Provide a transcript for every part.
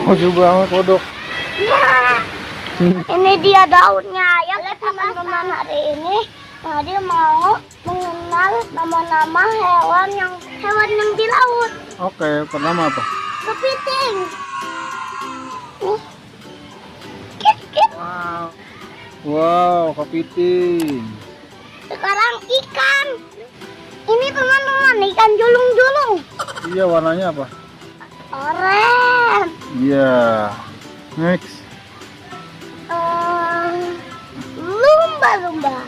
Coba sama kodok. Nah, ini dia daunnya ya teman-teman. Hari ini dia mau mengenal nama-nama hewan yang di laut. Oke, pertama apa? Kepiting. Kit. Wow, kepiting. Sekarang ikan. Ini teman-teman, ikan julung-julung. Iya, warnanya apa? Oranye. Iya. Next. Lumba-lumba.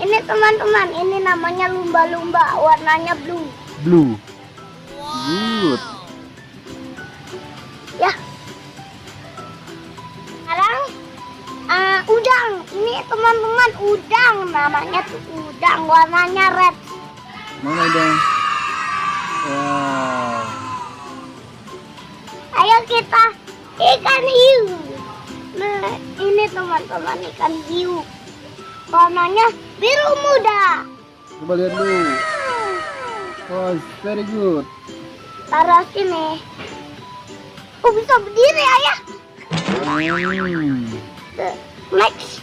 Ini teman-teman, ini namanya lumba-lumba, warnanya blue. Blue. Good. Ya. Sekarang udang. Ini teman-teman udang, namanya tuh udang, warnanya red. Mana dong? Wow. Ayo kita ikan hiu. Nah, ini teman-teman ikan hiu. Warnanya biru muda. Coba lihat dulu. Wow, very good. Taruh sini. Oh, bisa berdiri ayah. Next.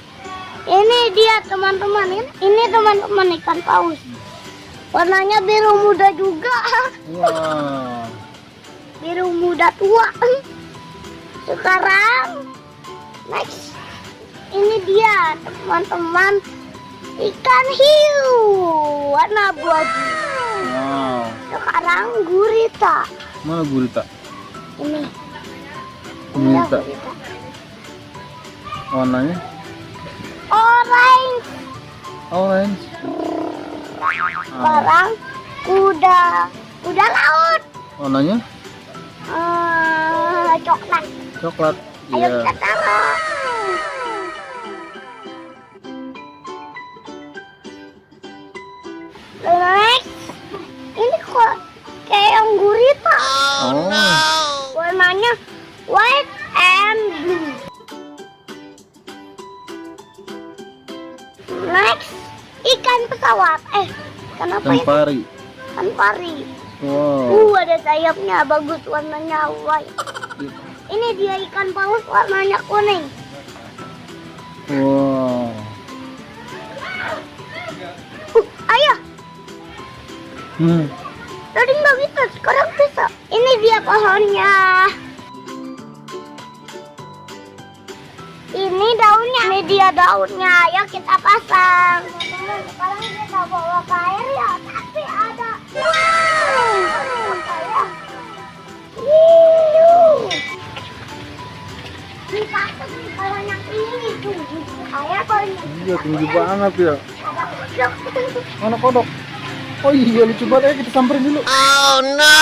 Ini dia teman-teman. Ini teman-teman ikan paus. Warnanya biru muda juga. Wow. Biru muda tua. Sekarang next. Ini dia teman-teman ikan hiu warna abu-abu. Wow. Sekarang gurita. Mana gurita? Ini. Gurita. Gurita. Warnanya? Orange. Orange. Sekarang kuda laut. Warnanya? Coklat. Coklat. Ayo Iya. kita taruh. Next. Ini kok kayak yang gurita. Oh. Warnanya white and blue. Next, ikan pesawat. Kenapa Ikan itu? pari. Ikan pari. Wow. Ada sayapnya, bagus warnanya white. Ini dia ikan paus warnanya kuning. Wow. Ayah, tadi nggak bisa, sekarang bisa. Ini dia pohonnya. Ini daunnya. Ini dia daunnya. Ayo kita pasang. Teman-teman, sekarang kita bawa ke air ya. Tapi ada. Dipasang nih kalau yang ini tuh. Ayah kalau Iya, tinggi banget ya. ada kodok. Mana kodok? Oh iya, lucu banget. Ayo kita samperin dulu. Oh no!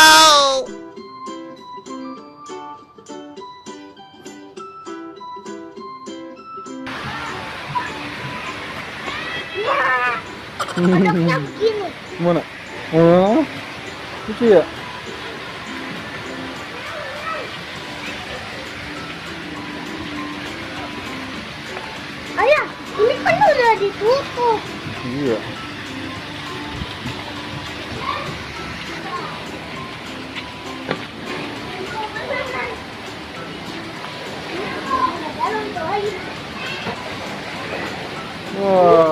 Kodoknya begini. Mana? Oh, lucu ya? Ayah, ini kan udah ditutup. Iya. Wow.